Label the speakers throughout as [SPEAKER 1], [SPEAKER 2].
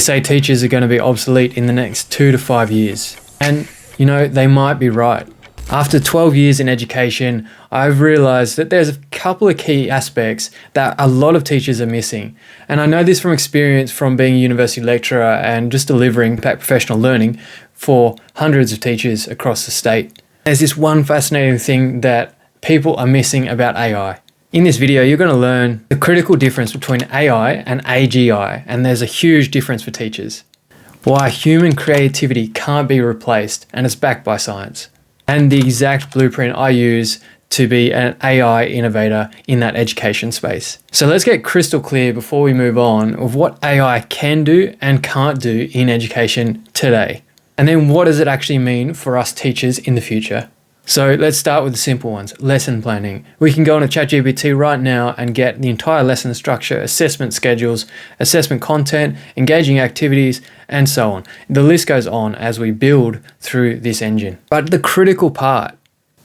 [SPEAKER 1] Say teachers are going to be obsolete in the next 2 to 5 years. And, they might be right. After 12 years in education, I've realized that there's a couple of key aspects that a lot of teachers are missing. And I know this from experience from being a university lecturer and just delivering professional learning for hundreds of teachers across the state. There's this one fascinating thing that people are missing about AI. In this video, you're going to learn the critical difference between AI and AGI, and there's a huge difference for teachers. Why human creativity can't be replaced, and it's backed by science. And the exact blueprint I use to be an AI innovator in that education space. So let's get crystal clear before we move on of what AI can do and can't do in education today. And then what does it actually mean for us teachers in the future? So let's start with the simple ones, lesson planning. We can go on to ChatGPT right now and get the entire lesson structure, assessment schedules, assessment content, engaging activities, and so on. The list goes on as we build through this engine. But the critical part,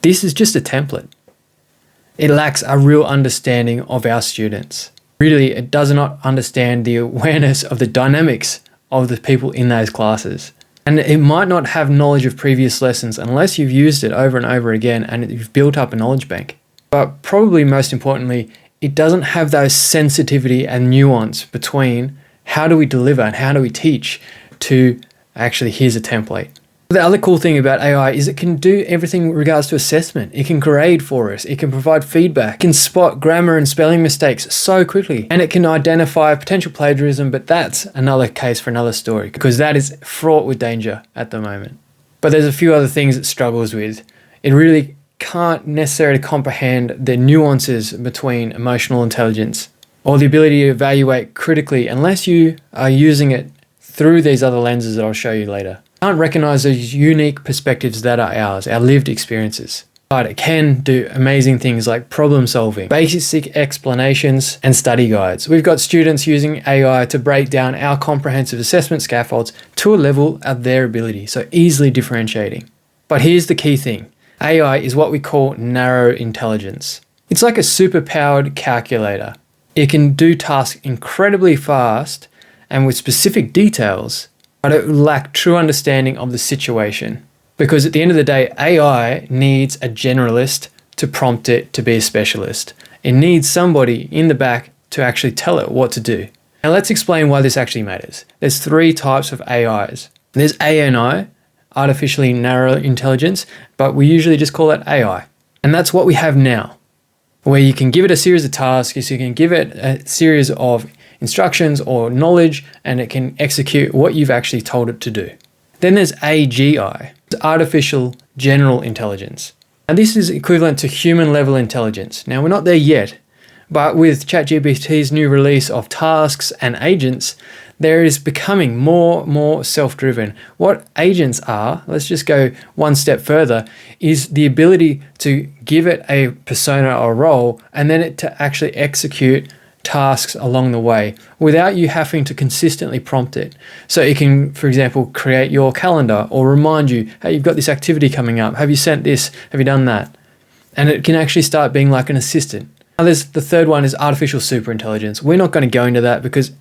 [SPEAKER 1] this is just a template. It lacks a real understanding of our students. Really, it does not understand the awareness of the dynamics of the people in those classes. And it might not have knowledge of previous lessons unless you've used it over and over again and you've built up a knowledge bank. But probably most importantly, it doesn't have those sensitivity and nuance between how do we deliver and how do we teach to actually here's a template. The other cool thing about AI is it can do everything in regards to assessment. It can grade for us. It can provide feedback. It can spot grammar and spelling mistakes so quickly. And it can identify potential plagiarism, but that's another case for another story because that is fraught with danger at the moment. But there's a few other things it struggles with. It really can't necessarily comprehend the nuances between emotional intelligence or the ability to evaluate critically unless you are using it through these other lenses that I'll show you later. Can't recognize those unique perspectives that are ours, our lived experiences. But it can do amazing things like problem solving, basic explanations, and study guides. We've got students using AI to break down our comprehensive assessment scaffolds to a level of their ability, so easily differentiating. But here's the key thing. AI is what we call narrow intelligence. It's like a superpowered calculator. It can do tasks incredibly fast and with specific details, but it will lack true understanding of the situation. Because at the end of the day, AI needs a generalist to prompt it to be a specialist. It needs somebody in the back to actually tell it what to do. Now let's explain why this actually matters. There's 3 types of AIs. There's ANI, artificially narrow intelligence, but we usually just call it AI. And that's what we have now, where you can give it a series of tasks, you can give it a series of instructions or knowledge, and it can execute what you've actually told it to do. Then there's AGI, artificial general intelligence. And this is equivalent to human level intelligence. Now we're not there yet, but with ChatGPT's new release of tasks and agents, there is becoming more self-driven. What agents are, let's just go one step further, is the ability to give it a persona or role and then it to actually execute tasks along the way without you having to consistently prompt it. So it can, for example, create your calendar or remind you, hey, you've got this activity coming up. Have you sent this? Have you done that? And it can actually start being like an assistant. Now there's the third one is artificial superintelligence. We're not going to go into that because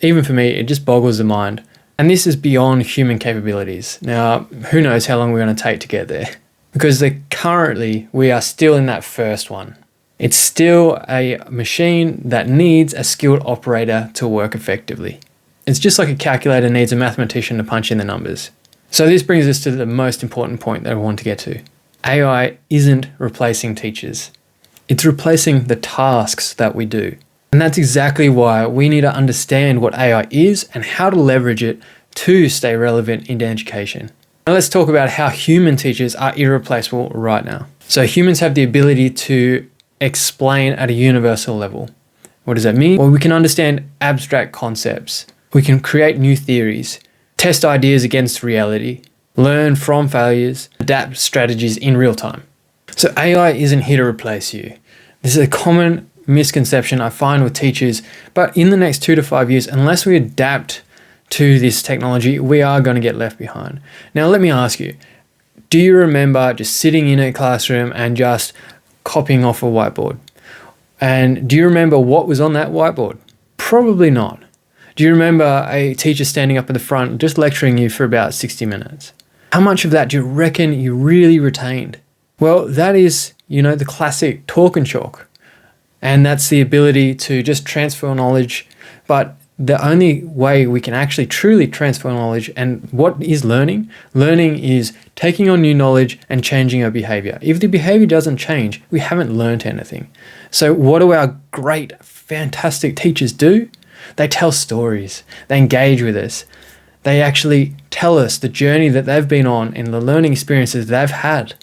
[SPEAKER 1] even for me, it just boggles the mind. And this is beyond human capabilities. Now, who knows how long we're going to take to get there? Because currently we are still in that first one. It's still a machine that needs a skilled operator to work effectively. It's just like a calculator needs a mathematician to punch in the numbers. So this brings us to the most important point that I want to get to. AI isn't replacing teachers. It's replacing the tasks that we do. And that's exactly why we need to understand what AI is and how to leverage it to stay relevant in education. Now let's talk about how human teachers are irreplaceable right now. So humans have the ability to explain at a universal level. What does that mean? Well, we can understand abstract concepts. We can create new theories, test ideas against reality, learn from failures, adapt strategies in real time. So AI isn't here to replace you. This is a common misconception I find with teachers, but in the next 2 to 5 years, unless we adapt to this technology, we are going to get left behind. Now, let me ask you, do you remember just sitting in a classroom and just copying off a whiteboard? And do you remember what was on that whiteboard? Probably not. Do you remember a teacher standing up in the front just lecturing you for about 60 minutes? How much of that do you reckon you really retained? Well, that is, the classic talk and chalk. And that's the ability to just transfer knowledge. But the only way we can actually truly transfer knowledge, and what is learning? Learning is taking on new knowledge and changing our behavior. If the behavior doesn't change, we haven't learned anything. So what do our great, fantastic teachers do? They tell stories. They engage with us. They actually tell us the journey that they've been on and the learning experiences they've had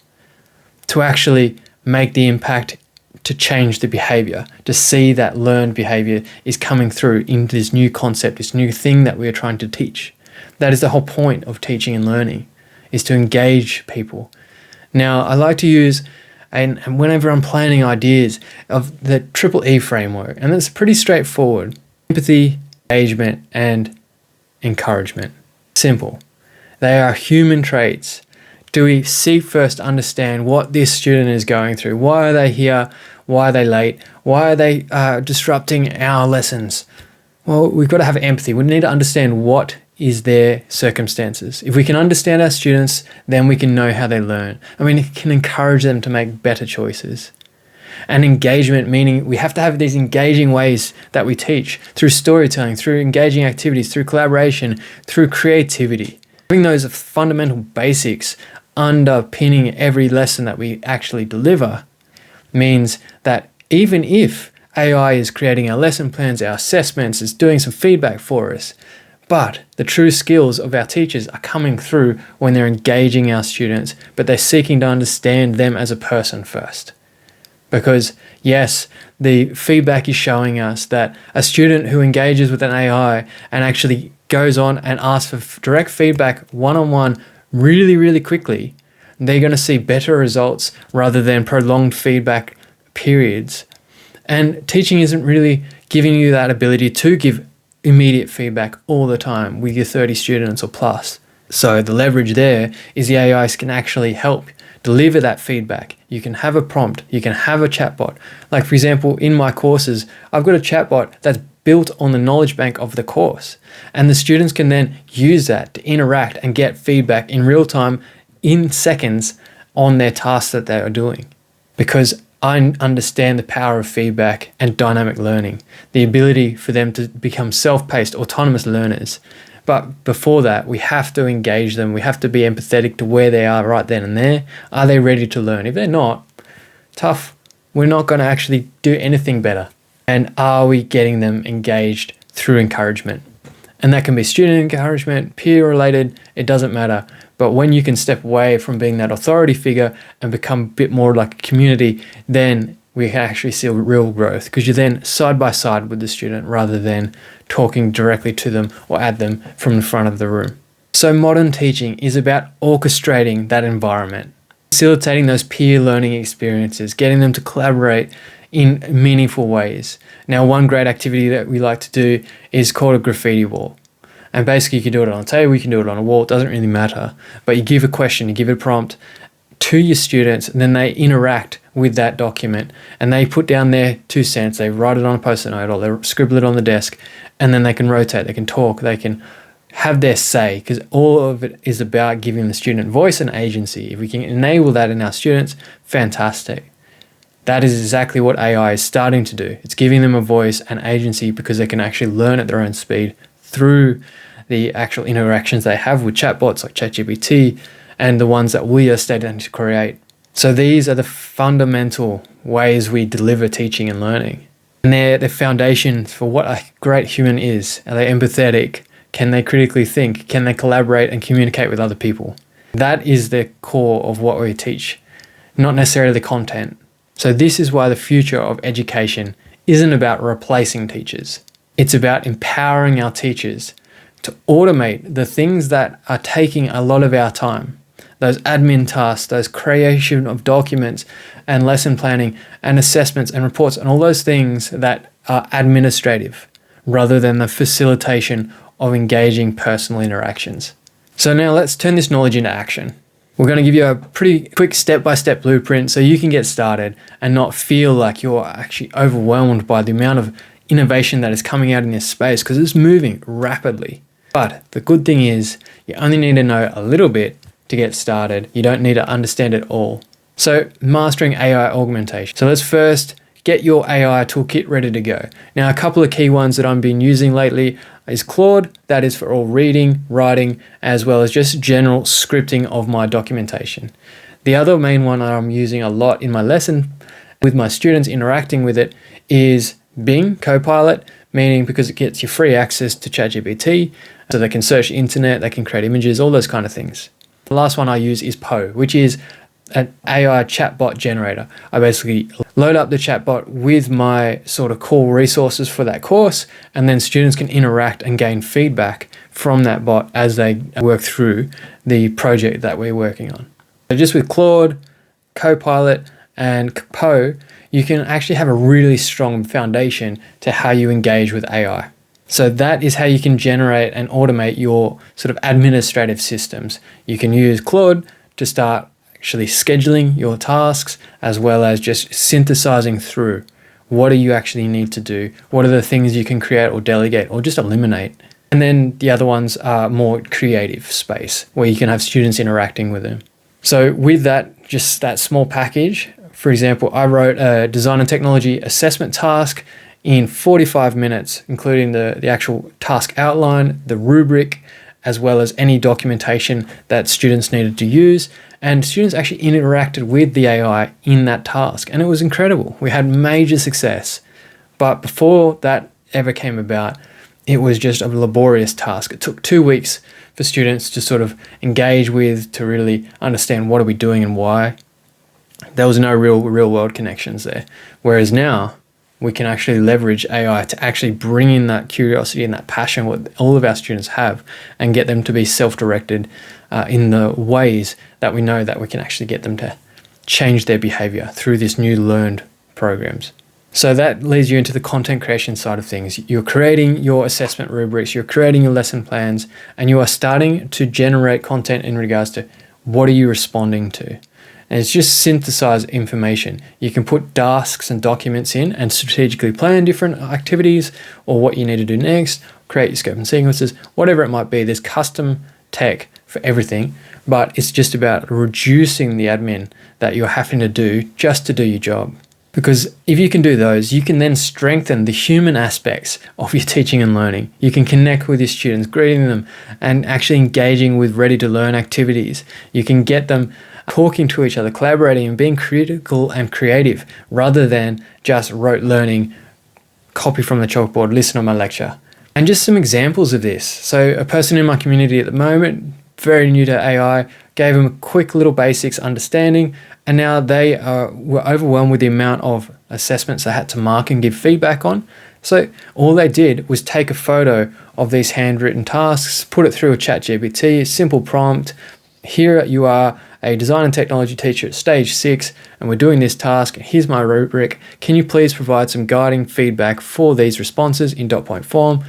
[SPEAKER 1] to actually make the impact to change the behavior, to see that learned behavior is coming through into this new concept, this new thing that we are trying to teach. That is the whole point of teaching and learning, is to engage people. Now, I like to use, and whenever I'm planning ideas, of the triple E framework, and it's pretty straightforward: empathy, engagement, and encouragement. Simple. They are human traits. Do we seek first to understand what this student is going through? Why are they here? Why are they late? Why are they disrupting our lessons? Well, we've got to have empathy. We need to understand what is their circumstances. If we can understand our students, then we can know how they learn. And we can encourage them to make better choices. And engagement, meaning we have to have these engaging ways that we teach through storytelling, through engaging activities, through collaboration, through creativity. Having those fundamental basics underpinning every lesson that we actually deliver means that even if AI is creating our lesson plans, our assessments, is doing some feedback for us, but the true skills of our teachers are coming through when they're engaging our students, but they're seeking to understand them as a person first. Because yes, the feedback is showing us that a student who engages with an AI and actually goes on and asks for direct feedback one-on-one really, really quickly, they're going to see better results rather than prolonged feedback periods. And teaching isn't really giving you that ability to give immediate feedback all the time with your 30 students or plus. So the leverage there is the AIs can actually help deliver that feedback. You can have a prompt, you can have a chatbot. Like for example, in my courses, I've got a chatbot that's built on the knowledge bank of the course. And the students can then use that to interact and get feedback in real time, in seconds, on their tasks that they are doing. Because I understand the power of feedback and dynamic learning, the ability for them to become self-paced, autonomous learners. But before that, we have to engage them. We have to be empathetic to where they are right then and there. Are they ready to learn? If they're not, tough. We're not going to actually do anything better. And are we getting them engaged through encouragement? And that can be student encouragement, peer related, it doesn't matter. But when you can step away from being that authority figure and become a bit more like a community, then we can actually see real growth, because you're then side by side with the student rather than talking directly to them or at them from the front of the room. So modern teaching is about orchestrating that environment, facilitating those peer learning experiences, getting them to collaborate in meaningful ways. Now, one great activity that we like to do is called a graffiti wall. And basically you can do it on a table, you can do it on a wall, it doesn't really matter. But you give a question, you give a prompt to your students, and then they interact with that document and they put down their 2 cents, they write it on a post-it note or they scribble it on the desk, and then they can rotate, they can talk, they can have their say, because all of it is about giving the student voice and agency. If we can enable that in our students, fantastic. That is exactly what AI is starting to do. It's giving them a voice and agency because they can actually learn at their own speed through the actual interactions they have with chatbots like ChatGPT and the ones that we are starting to create. So these are the fundamental ways we deliver teaching and learning. And they're the foundation for what a great human is. Are they empathetic? Can they critically think? Can they collaborate and communicate with other people? That is the core of what we teach, not necessarily the content. So this is why the future of education isn't about replacing teachers. It's about empowering our teachers to automate the things that are taking a lot of our time. Those admin tasks, those creation of documents and lesson planning and assessments and reports and all those things that are administrative rather than the facilitation of engaging personal interactions. So now let's turn this knowledge into action. We're going to give you a pretty quick step-by-step blueprint so you can get started and not feel like you're actually overwhelmed by the amount of innovation that is coming out in this space because it's moving rapidly. But the good thing is you only need to know a little bit to get started. You don't need to understand it all. So mastering AI augmentation. So let's first get your AI toolkit ready to go. Now, a couple of key ones that I've been using lately is Claude. That is for all reading, writing, as well as just general scripting of my documentation. The other main one I'm using a lot in my lesson with my students interacting with it is Bing Copilot, meaning because it gets you free access to ChatGPT, so they can search the internet, they can create images, all those kind of things. The last one I use is Poe, which is an AI chatbot generator. I basically load up the chatbot with my sort of core resources for that course, and then students can interact and gain feedback from that bot as they work through the project that we're working on. So just with Claude, Copilot, and Poe, you can actually have a really strong foundation to how you engage with AI. So that is how you can generate and automate your sort of administrative systems. You can use Claude to start actually scheduling your tasks, as well as just synthesizing through what do you actually need to do, what are the things you can create or delegate or just eliminate. And then the other ones are more creative space where you can have students interacting with them. So with that, just that small package, for example, I wrote a design and technology assessment task in 45 minutes, including the actual task outline, the rubric, as well as any documentation that students needed to use. And students actually interacted with the AI in that task. And it was incredible. We had major success. But before that ever came about, it was just a laborious task. It took 2 weeks for students to sort of engage with, to really understand what are we doing and why. There was no real world connections there. Whereas now, we can actually leverage AI to actually bring in that curiosity and that passion what all of our students have and get them to be self-directed in the ways that we know that we can actually get them to change their behavior through this new learned programs. So that leads you into the content creation side of things. You're creating your assessment rubrics, you're creating your lesson plans, and you are starting to generate content in regards to what are you responding to. And it's just synthesize information. You can put tasks and documents in and strategically plan different activities or what you need to do next, create your scope and sequences, whatever it might be. There's custom tech for everything, but it's just about reducing the admin that you're having to do just to do your job. Because if you can do those, you can then strengthen the human aspects of your teaching and learning. You can connect with your students, greeting them, and actually engaging with ready-to-learn activities. You can get them talking to each other, collaborating, and being critical and creative rather than just rote learning, copy from the chalkboard, listen to my lecture. And just some examples of this. So a person in my community at the moment, very new to AI, gave them a quick little basics understanding, and now they were overwhelmed with the amount of assessments they had to mark and give feedback on. So all they did was take a photo of these handwritten tasks, put it through a ChatGPT, a simple prompt. Here you are, a design and technology teacher at stage 6, and we're doing this task. Here's my rubric. Can you please provide some guiding feedback for these responses in dot point form?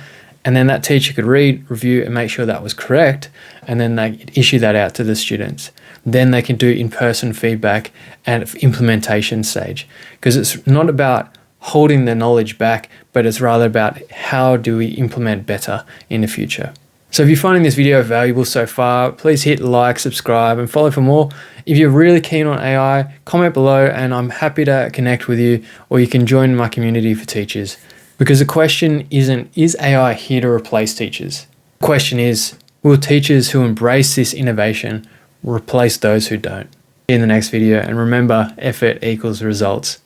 [SPEAKER 1] And then that teacher could read, review, and make sure that was correct. And then they could issue that out to the students. Then they can do in-person feedback and implementation stage. Because it's not about holding the knowledge back, but it's rather about how do we implement better in the future. So if you're finding this video valuable so far, please hit like, subscribe, and follow for more. If you're really keen on AI, comment below and I'm happy to connect with you, or you can join my community for teachers. Because the question isn't, is AI here to replace teachers? The question is, will teachers who embrace this innovation replace those who don't? See you in the next video, and remember, effort equals results.